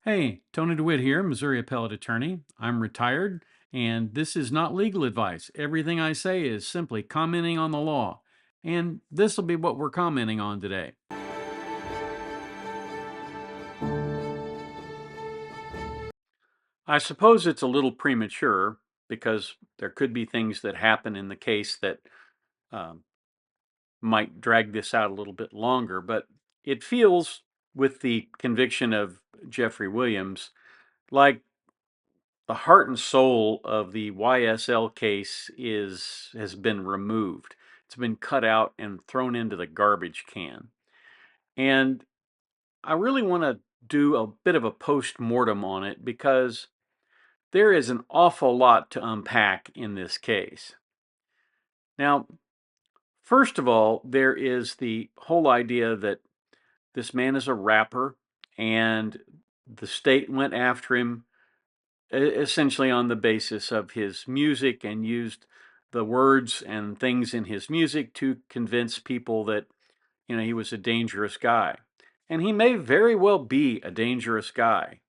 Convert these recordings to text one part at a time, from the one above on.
Hey, Tony DeWitt here, Missouri Appellate Attorney. I'm retired, and this is not legal advice. Everything I say is simply commenting on the law, and this will be what we're commenting on today. I suppose it's a little premature because there could be things that happen in the case that um, might drag this out a little bit longer, but it feels, with the conviction of Jeffrey Williams, like the heart and soul of the YSL case has been removed. It's been cut out and thrown into the garbage can. And I really want to do a bit of a post-mortem on it because there is an awful lot to unpack in this case. Now, first of all, there is the whole idea that this man is a rapper and the state went after him essentially on the basis of his music and used the words and things in his music to convince people that, he was a dangerous guy. And he may very well be a dangerous guy,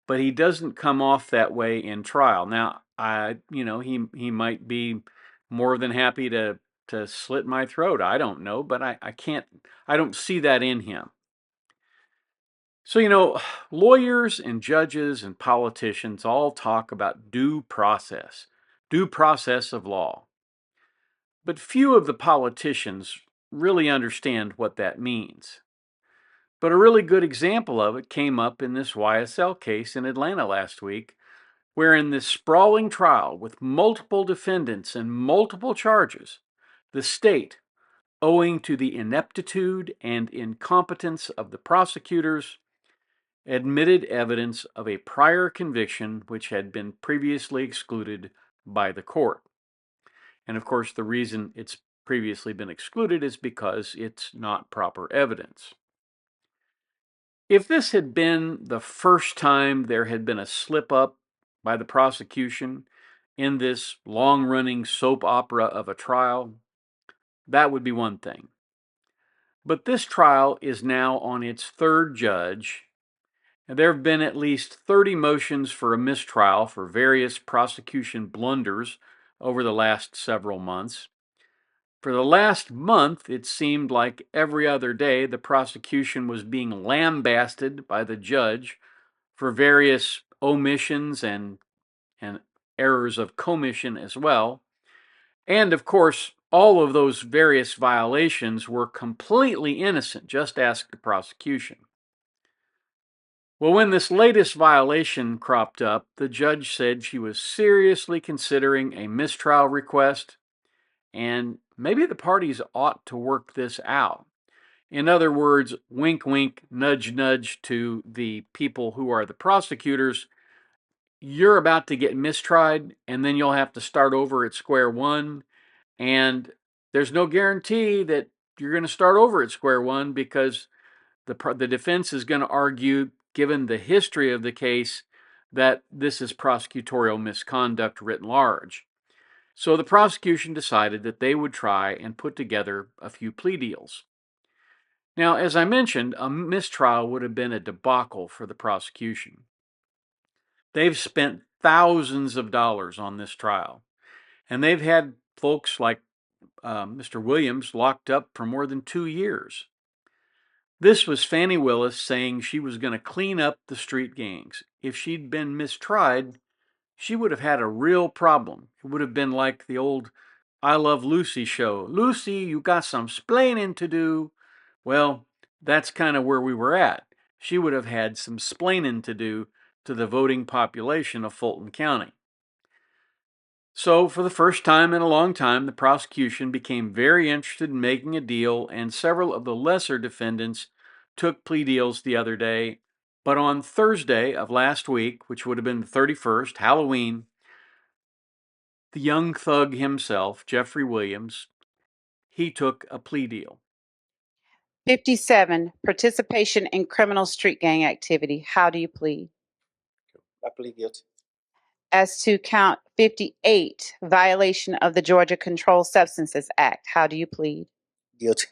but he doesn't come off that way in trial. Now, he might be more than happy to slit my throat. I don't know, but I don't see that in him. So, lawyers and judges and politicians all talk about due process of law. But few of the politicians really understand what that means. But a really good example of it came up in this YSL case in Atlanta last week, where in this sprawling trial with multiple defendants and multiple charges, the state, owing to the ineptitude and incompetence of the prosecutors, admitted evidence of a prior conviction which had been previously excluded by the court. And of course, the reason it's previously been excluded is because it's not proper evidence. If this had been the first time there had been a slip up by the prosecution in this long running soap opera of a trial, that would be one thing. But this trial is now on its third judge. And there have been at least 30 motions for a mistrial for various prosecution blunders over the last several months. For the last month, it seemed like every other day the prosecution was being lambasted by the judge for various omissions and errors of commission as well. And of course, all of those various violations were completely innocent. Just ask the prosecution. Well, when this latest violation cropped up, the judge said she was seriously considering a mistrial request, and maybe the parties ought to work this out. In other words, wink, wink, nudge, nudge to the people who are the prosecutors. You're about to get mistried, and then you'll have to start over at square one. And there's no guarantee that you're going to start over at square one because the defense is going to argue, given the history of the case, that this is prosecutorial misconduct writ large. So the prosecution decided that they would try and put together a few plea deals. Now, as I mentioned, a mistrial would have been a debacle for the prosecution. They've spent thousands of dollars on this trial, and they've had folks like Mr. Williams locked up for more than 2 years. This was Fannie Willis saying she was going to clean up the street gangs. If she'd been mistried, she would have had a real problem. It would have been like the old I Love Lucy show. Lucy, you got some splaining to do. Well, that's kind of where we were at. She would have had some splaining to do to the voting population of Fulton County. So, for the first time in a long time, the prosecution became very interested in making a deal, and several of the lesser defendants took plea deals the other day. But on Thursday of last week, which would have been the 31st, Halloween, the young thug himself, Jeffrey Williams, he took a plea deal. 57, participation in criminal street gang activity. How do you plead? I plead guilty. As to count 58, violation of the Georgia Controlled Substances Act. How do you plead? Guilty.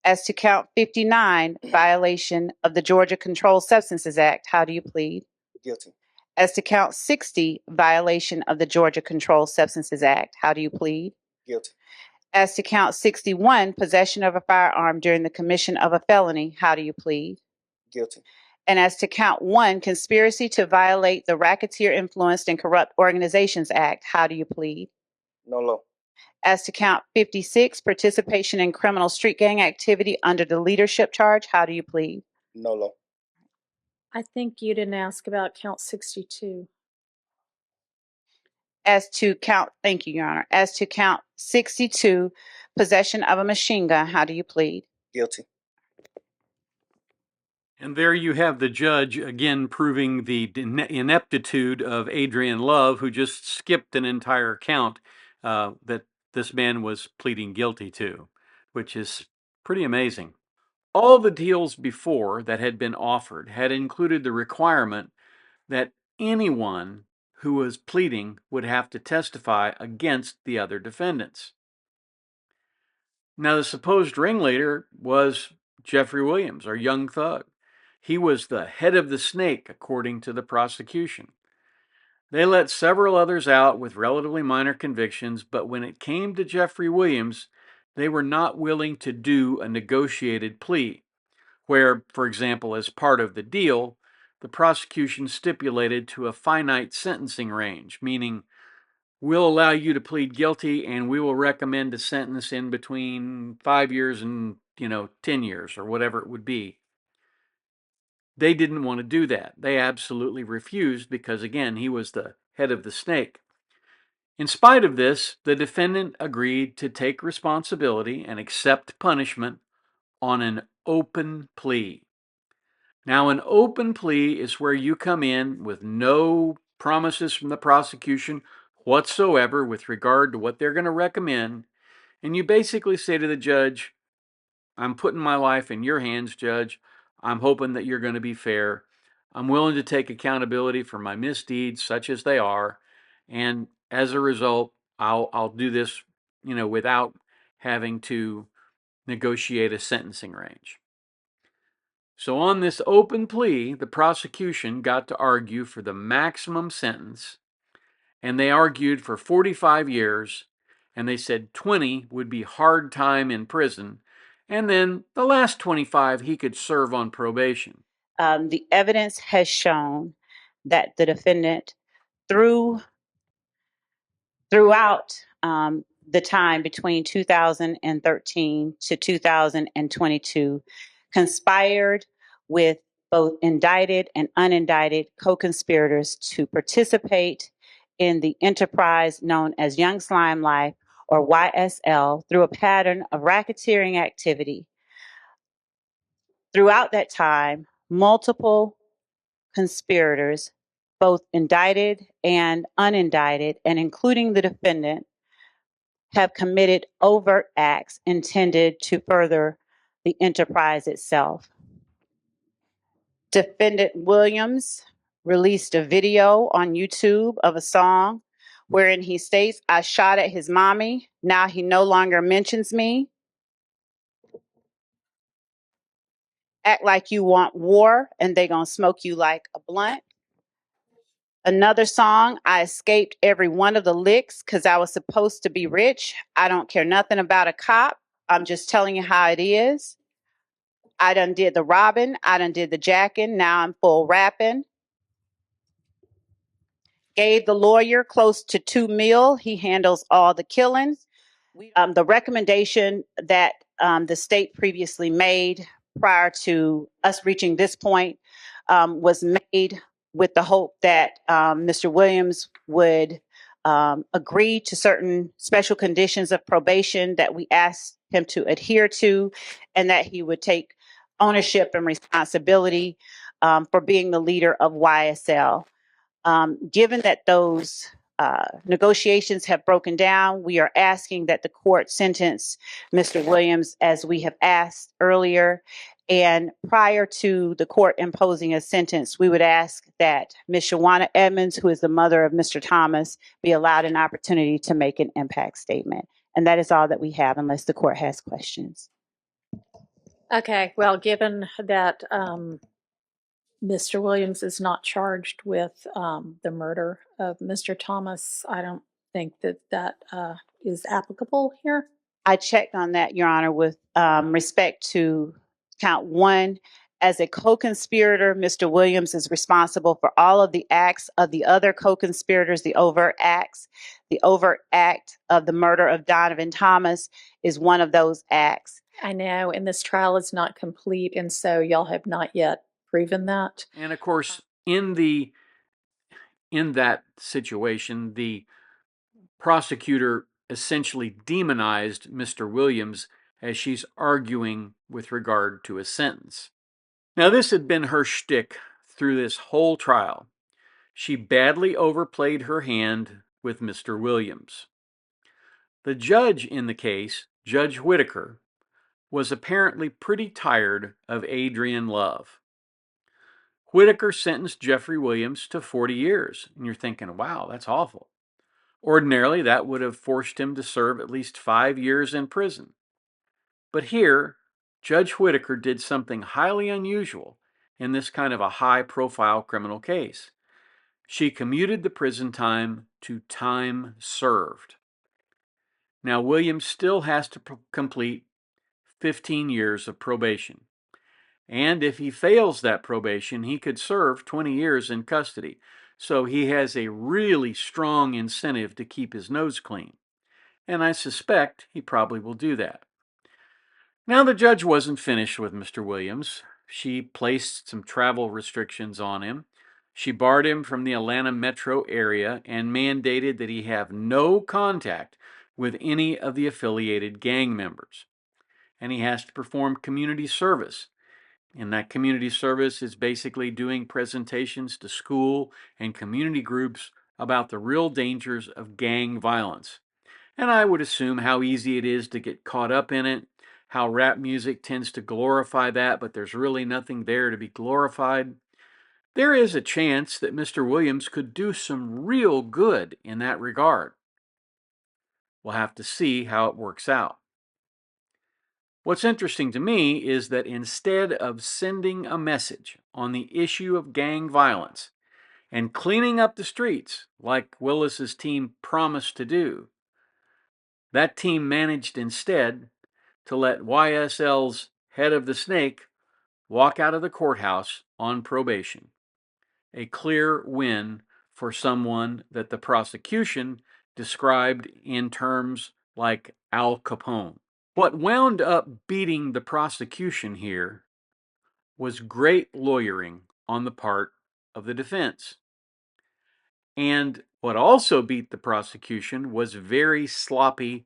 As to count 59, violation of the Georgia Controlled Substances Act, how do you plead? Guilty. As to count 60, violation of the Georgia Controlled Substances Act, how do you plead? Guilty. As to count 61, possession of a firearm during the commission of a felony, how do you plead? Guilty. And as to count 1, conspiracy to violate the Racketeer Influenced and Corrupt Organizations Act, how do you plead? No law. As to count 56, participation in criminal street gang activity under the leadership charge, how do you plead? No law. I think you didn't ask about count 62. As to count, thank you, Your Honor. As to count 62, possession of a machine gun, how do you plead? Guilty. And there you have the judge again proving the ineptitude of Adrian Love, who just skipped an entire count that this man was pleading guilty to, which is pretty amazing. All the deals before that had been offered had included the requirement that anyone who was pleading would have to testify against the other defendants. Now, the supposed ringleader was Jeffrey Williams, or Young Thug. He was the head of the snake, according to the prosecution. They let several others out with relatively minor convictions, but when it came to Jeffrey Williams, they were not willing to do a negotiated plea, where, for example, as part of the deal, the prosecution stipulated to a finite sentencing range, meaning we'll allow you to plead guilty and we will recommend a sentence in between 5 years and 10 years or whatever it would be. They didn't want to do that. They absolutely refused because, again, he was the head of the snake. In spite of this, the defendant agreed to take responsibility and accept punishment on an open plea. Now, an open plea is where you come in with no promises from the prosecution whatsoever with regard to what they're going to recommend, and you basically say to the judge, I'm putting my life in your hands, Judge. I'm hoping that you're going to be fair. I'm willing to take accountability for my misdeeds, such as they are, and as a result, I'll do this, without having to negotiate a sentencing range. So on this open plea, the prosecution got to argue for the maximum sentence, and they argued for 45 years, and they said 20 would be hard time in prison, and then the last 25 he could serve on probation. The evidence has shown that the defendant, throughout the time between 2013 to 2022, conspired with both indicted and unindicted co-conspirators to participate in the enterprise known as Young Slime Life, or YSL, through a pattern of racketeering activity. Throughout that time, multiple conspirators, both indicted and unindicted, and including the defendant, have committed overt acts intended to further the enterprise itself. Defendant Williams released a video on YouTube of a song wherein he states, I shot at his mommy, now he no longer mentions me. Act like you want war and they gonna smoke you like a blunt. Another song, I escaped every one of the licks because I was supposed to be rich. I don't care nothing about a cop. I'm just telling you how it is. I done did the robbing. I done did the jacking. Now I'm full rapping. Gave the lawyer close to $2 million. He handles all the killings. The recommendation that the state previously made prior to us reaching this point was made with the hope that Mr. Williams would agree to certain special conditions of probation that we asked him to adhere to, and that he would take ownership and responsibility for being the leader of YSL. Given that those negotiations have broken down, we are asking that the court sentence Mr. Williams as we have asked earlier. And prior to the court imposing a sentence, we would ask that Ms. Shawana Edmonds, who is the mother of Mr. Thomas, be allowed an opportunity to make an impact statement. And that is all that we have, unless the court has questions. Okay, well, given that Mr. Williams is not charged with the murder of Mr. Thomas, I don't think that is applicable here. I checked on that, Your Honor, with respect to count one. As a co-conspirator, Mr. Williams is responsible for all of the acts of the other co-conspirators, the overt acts. The overt act of the murder of Donovan Thomas is one of those acts. I know, and this trial is not complete, and so y'all have not yet proven that. And of course, in that situation, the prosecutor essentially demonized Mr. Williams as she's arguing with regard to a sentence. Now, this had been her shtick through this whole trial. She badly overplayed her hand with Mr. Williams. The judge in the case, Judge Whitaker, was apparently pretty tired of Adrian Love. Whitaker sentenced Jeffrey Williams to 40 years, and you're thinking, wow, that's awful. Ordinarily, that would have forced him to serve at least 5 years in prison. But here, Judge Whitaker did something highly unusual in this kind of a high-profile criminal case. She commuted the prison time to time served. Now, Williams still has to complete 15 years of probation. And if he fails that probation, he could serve 20 years in custody. So he has a really strong incentive to keep his nose clean. And I suspect he probably will do that. Now, the judge wasn't finished with Mr. Williams. She placed some travel restrictions on him. She barred him from the Atlanta metro area and mandated that he have no contact with any of the affiliated gang members. And he has to perform community service. And that community service is basically doing presentations to school and community groups about the real dangers of gang violence. And I would assume how easy it is to get caught up in it, how rap music tends to glorify that, but there's really nothing there to be glorified. There is a chance that Mr. Williams could do some real good in that regard. We'll have to see how it works out. What's interesting to me is that instead of sending a message on the issue of gang violence and cleaning up the streets like Willis's team promised to do, that team managed instead to let YSL's head of the snake walk out of the courthouse on probation. A clear win for someone that the prosecution described in terms like Al Capone. What wound up beating the prosecution here was great lawyering on the part of the defense. And what also beat the prosecution was very sloppy,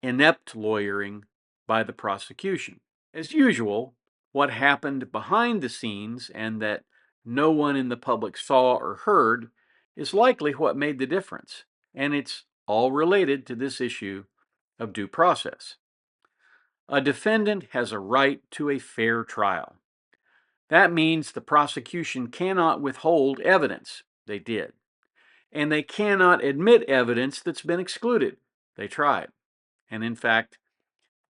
inept lawyering by the prosecution. As usual, what happened behind the scenes and that no one in the public saw or heard is likely what made the difference, and it's all related to this issue of due process. A defendant has a right to a fair trial. That means the prosecution cannot withhold evidence. They did. And they cannot admit evidence that's been excluded. They tried. And in fact,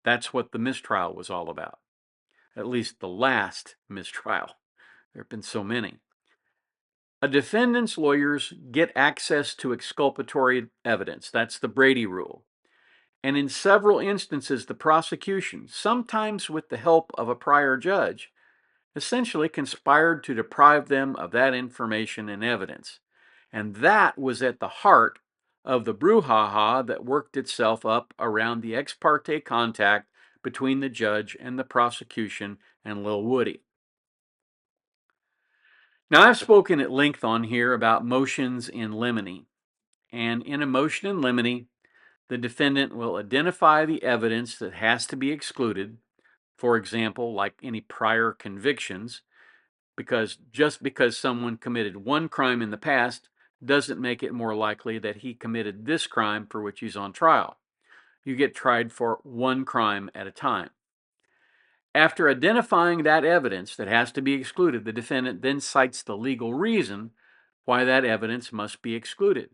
that's what the mistrial was all about. At least the last mistrial. There have been so many. A defendant's lawyers get access to exculpatory evidence. That's the Brady rule. And in several instances, the prosecution, sometimes with the help of a prior judge, essentially conspired to deprive them of that information and evidence. And that was at the heart of the brouhaha that worked itself up around the ex parte contact between the judge and the prosecution and Lil Woody. Now, I've spoken at length on here about motions in limine. And in a motion in limine, the defendant will identify the evidence that has to be excluded, for example, like any prior convictions, because just because someone committed one crime in the past doesn't make it more likely that he committed this crime for which he's on trial. You get tried for one crime at a time. After identifying that evidence that has to be excluded, the defendant then cites the legal reason why that evidence must be excluded.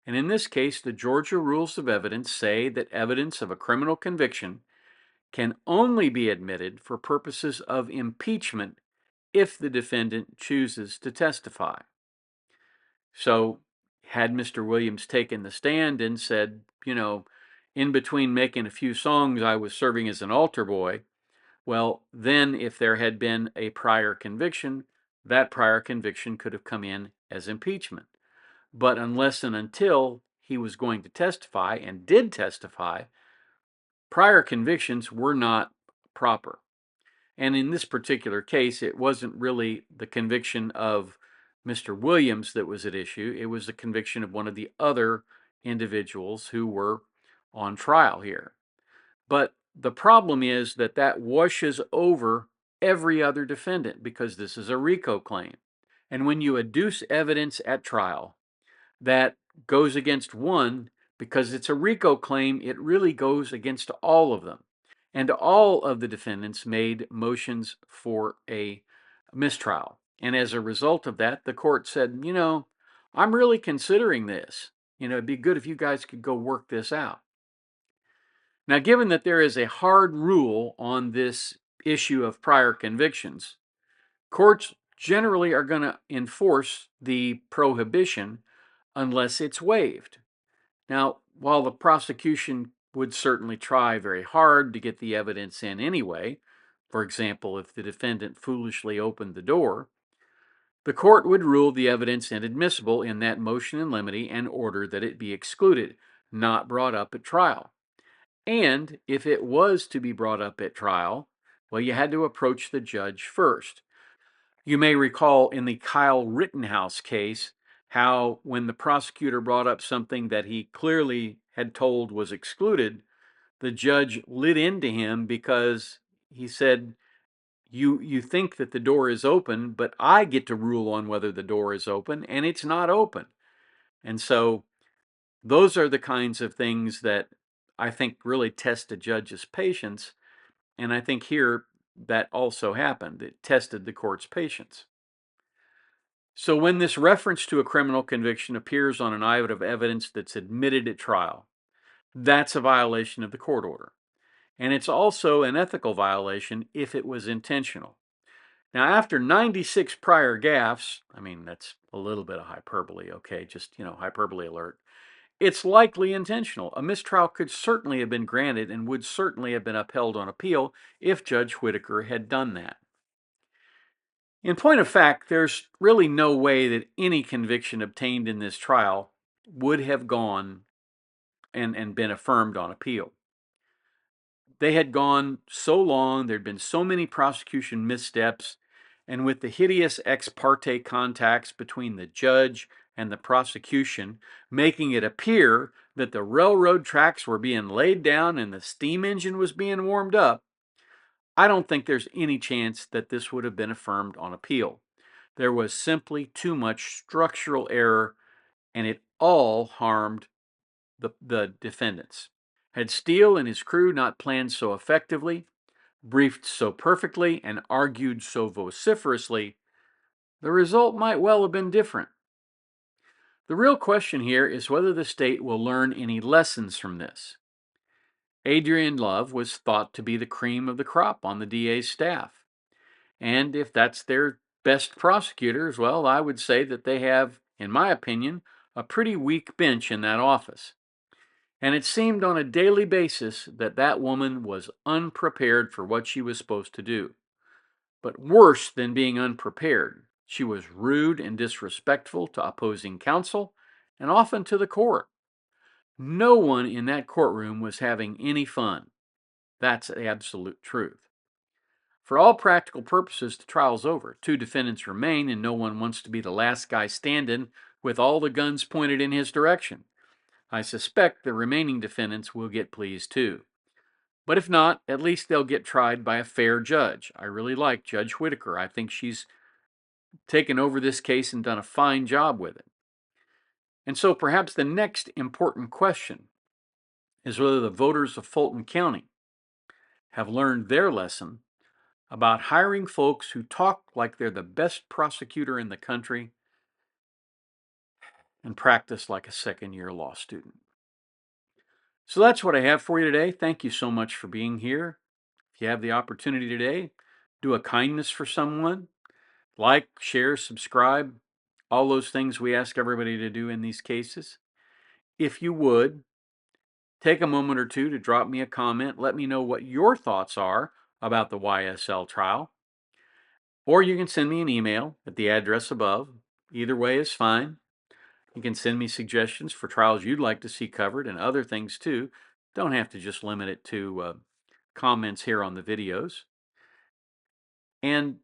And in this case, the Georgia rules of evidence say that evidence of a criminal conviction can only be admitted for purposes of impeachment if the defendant chooses to testify. So, had Mr. Williams taken the stand and said, in between making a few songs, I was serving as an altar boy, well, then if there had been a prior conviction, that prior conviction could have come in as impeachment. But unless and until he was going to testify and did testify, prior convictions were not proper. And in this particular case, it wasn't really the conviction of Mr. Williams that was at issue. It was the conviction of one of the other individuals who were on trial here. But the problem is that washes over every other defendant because this is a RICO claim. And when you adduce evidence at trial that goes against one, because it's a RICO claim, it really goes against all of them. And all of the defendants made motions for a mistrial. And as a result of that, the court said, I'm really considering this. It'd be good if you guys could go work this out. Now, given that there is a hard rule on this issue of prior convictions, courts generally are going to enforce the prohibition unless it's waived. Now, while the prosecution would certainly try very hard to get the evidence in anyway, for example, if the defendant foolishly opened the door, the court would rule the evidence inadmissible in that motion in limine and order that it be excluded, not brought up at trial. And if it was to be brought up at trial, well, you had to approach the judge first. You may recall in the Kyle Rittenhouse case how when the prosecutor brought up something that he clearly had told was excluded, the judge lit into him because he said, you think that the door is open, but I get to rule on whether the door is open, and it's not open. And so those are the kinds of things that I think really test a judge's patience. And I think here that also happened. It tested the court's patience. So when this reference to a criminal conviction appears on an item of evidence that's admitted at trial, that's a violation of the court order. And it's also an ethical violation if it was intentional. Now, after 96 prior gaffes, that's a little bit of hyperbole, okay? Just, hyperbole alert. It's likely intentional. A mistrial could certainly have been granted and would certainly have been upheld on appeal if Judge Whitaker had done that. In point of fact, there's really no way that any conviction obtained in this trial would have gone and been affirmed on appeal. They had gone so long, there'd been so many prosecution missteps, and with the hideous ex parte contacts between the judge and the prosecution, making it appear that the railroad tracks were being laid down and the steam engine was being warmed up, I don't think there's any chance that this would have been affirmed on appeal. There was simply too much structural error, and it all harmed the defendants. Had Steele and his crew not planned so effectively, briefed so perfectly, and argued so vociferously, the result might well have been different. The real question here is whether the state will learn any lessons from this. Adrian Love was thought to be the cream of the crop on the DA's staff. And if that's their best prosecutors, well, I would say that they have, in my opinion, a pretty weak bench in that office. And it seemed on a daily basis that woman was unprepared for what she was supposed to do. But worse than being unprepared, she was rude and disrespectful to opposing counsel and often to the court. No one in that courtroom was having any fun. That's the absolute truth. For all practical purposes, the trial's over. 2 defendants remain, and no one wants to be the last guy standing with all the guns pointed in his direction. I suspect the remaining defendants will get pleas too. But if not, at least they'll get tried by a fair judge. I really like Judge Whitaker. I think she's taken over this case and done a fine job with it. And so perhaps the next important question is whether the voters of Fulton County have learned their lesson about hiring folks who talk like they're the best prosecutor in the country and practice like a second-year law student. So that's what I have for you today. Thank you so much for being here. If you have the opportunity today, do a kindness for someone. Like, share, subscribe, all those things we ask everybody to do in these cases. If you would, take a moment or two to drop me a comment. Let me know what your thoughts are about the YSL trial. Or you can send me an email at the address above. Either way is fine. You can send me suggestions for trials you'd like to see covered and other things too. Don't have to just limit it to comments here on the videos. And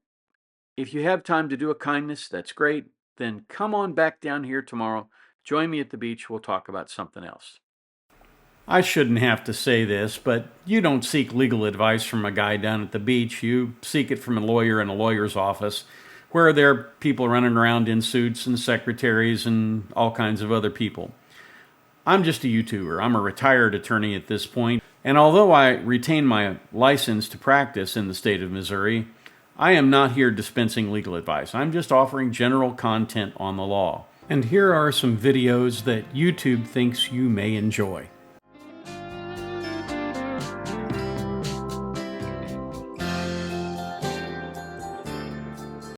if you have time to do a kindness, that's great. Then come on back down here tomorrow. Join me at the beach. We'll talk about something else. I shouldn't have to say this, but you don't seek legal advice from a guy down at the beach. You seek it from a lawyer in a lawyer's office, where there are people running around in suits and secretaries and all kinds of other people. I'm just a YouTuber. I'm a retired attorney at this point, and although I retain my license to practice in the state of Missouri, I am not here dispensing legal advice. I'm just offering general content on the law. And here are some videos that YouTube thinks you may enjoy.